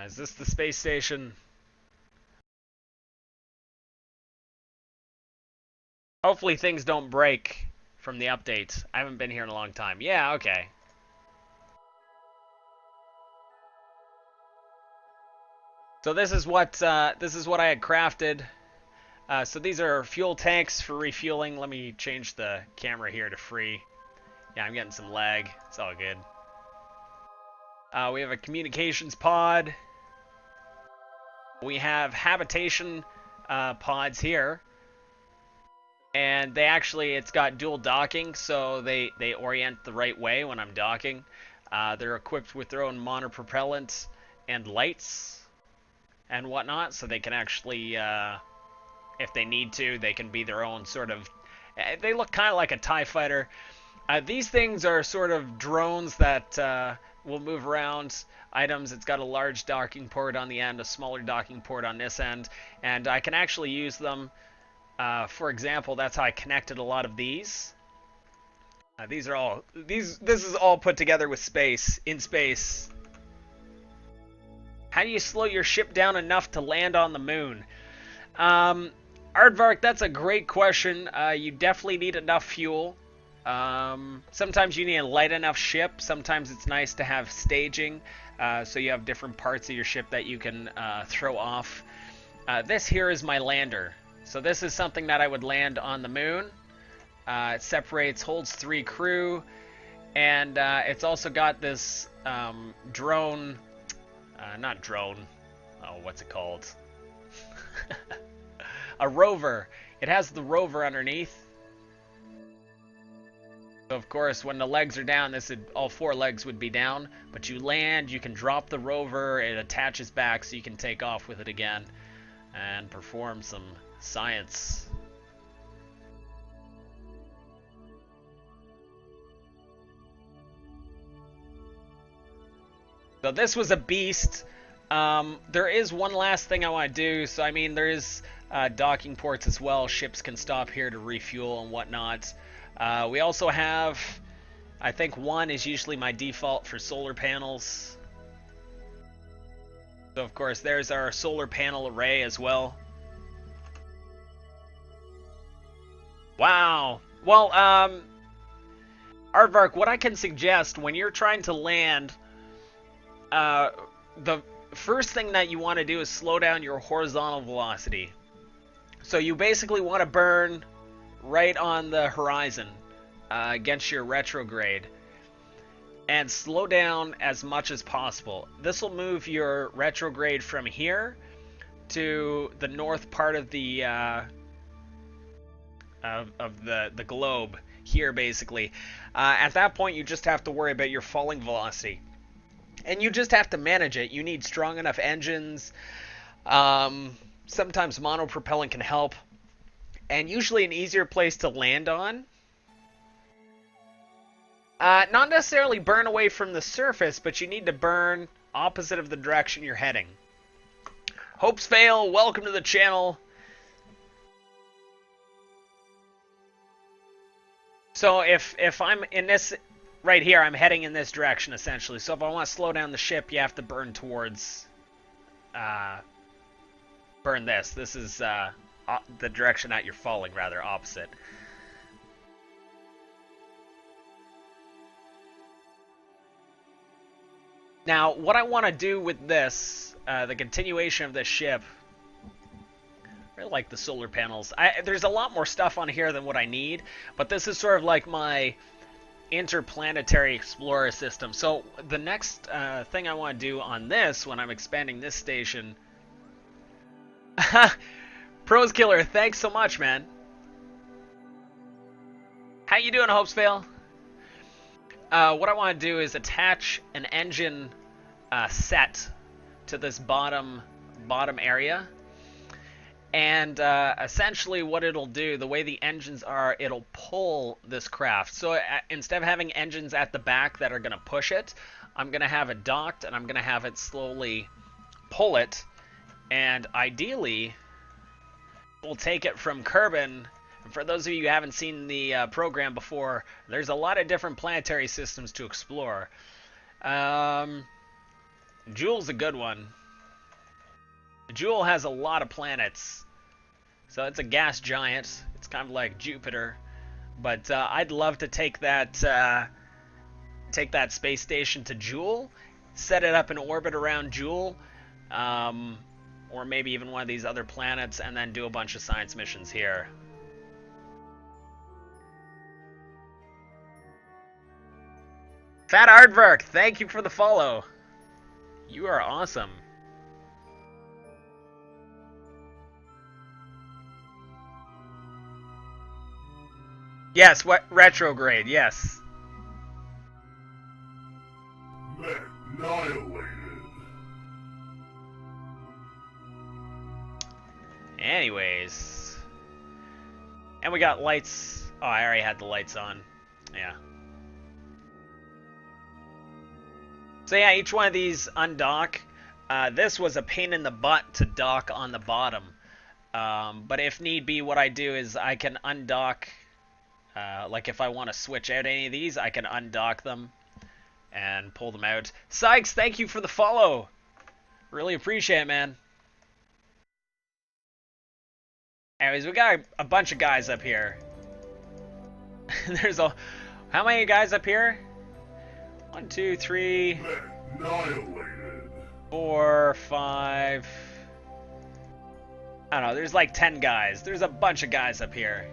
Is this the space station? Hopefully things don't break from the updates. I haven't been here in a long time. Yeah, okay. So this is what I had crafted. So these are fuel tanks for refueling. Let me change the camera here to free. Yeah, I'm getting some lag. It's all good. We have a communications pod. We have habitation pods here. And it's got dual docking, so they orient the right way when I'm docking. They're equipped with their own monopropellant and lights and whatnot, so they can actually, if they need to, they can be their own sort of... They look kind of like a TIE fighter. These things are sort of drones that will move around items. It's got a large docking port on the end, a smaller docking port on this end, and I can actually use them. For example, that's how I connected a lot of these. This is all put together with space, in space. How do you slow your ship down enough to land on the moon? Aardvark, that's a great question. You definitely need enough fuel. Sometimes you need a light enough ship. Sometimes it's nice to have staging, so you have different parts of your ship that you can throw off. This here is my lander. So this is something that I would land on the moon. It separates, holds 3 crew, and it's also got this drone, not drone, oh, what's it called? A rover. It has the rover underneath. So of course, when the legs are down, all 4 legs would be down, but you land, you can drop the rover, it attaches back so you can take off with it again and perform some science. So this was a beast. There is one last thing I want to do. So I mean, there is docking ports as well. Ships can stop here to refuel and whatnot. We also have, I think 1 is usually my default for solar panels. So of course there's our solar panel array as well. Wow. Well, Aardvark, what I can suggest when you're trying to land, the first thing that you want to do is slow down your horizontal velocity. So you basically want to burn right on the horizon against your retrograde and slow down as much as possible. This will move your retrograde from here to the north part of the the globe here, basically. At that point, you just have to worry about your falling velocity, and you just have to manage it. You need strong enough engines. Sometimes monopropellant can help, and usually an easier place to land on. Not necessarily burn away from the surface, but you need to burn opposite of the direction you're heading. Hopes fail. Welcome to the channel. So if I'm in this right here, I'm heading in this direction essentially. So if I want to slow down the ship, you have to burn towards burn this. This is the direction that you're falling, rather opposite. Now, what I want to do with this, the continuation of this ship, I really like the solar panels. There's a lot more stuff on here than what I need, but this is sort of like my interplanetary explorer system. So the next thing I want to do on this, when I'm expanding this station... Pros Killer, thanks so much, man. How you doing, Hopesvale? What I want to do is attach an engine set to this bottom area, and essentially what it'll do, the way the engines are, it'll pull this craft. So instead of having engines at the back that are going to push it, I'm going to have it docked, and I'm going to have it slowly pull it, and ideally we'll take it from Kerbal. For those of you who haven't seen the program before, there's a lot of different planetary systems to explore. Joule's a good one. Jewel has a lot of planets. So it's a gas giant. It's kind of like Jupiter. But I'd love to take that space station to Jewel, set it up in orbit around Jewel, or maybe even one of these other planets, and then do a bunch of science missions here. Fat Aardvark, thank you for the follow. You are awesome. Yes, what retrograde? Yes. Megnagaming. Anyways, and we got lights. Oh, I already had the lights on. Yeah. So yeah, each one of these undock. This was a pain in the butt to dock on the bottom. But if need be, what I do is I can undock. Like if I want to switch out any of these, I can undock them and pull them out. Sykes, thank you for the follow. Really appreciate it, man. Anyways, we got a bunch of guys up here. There's how many guys up here? 1, 2, 3, 4, 5. I don't know, there's like 10 guys. There's a bunch of guys up here.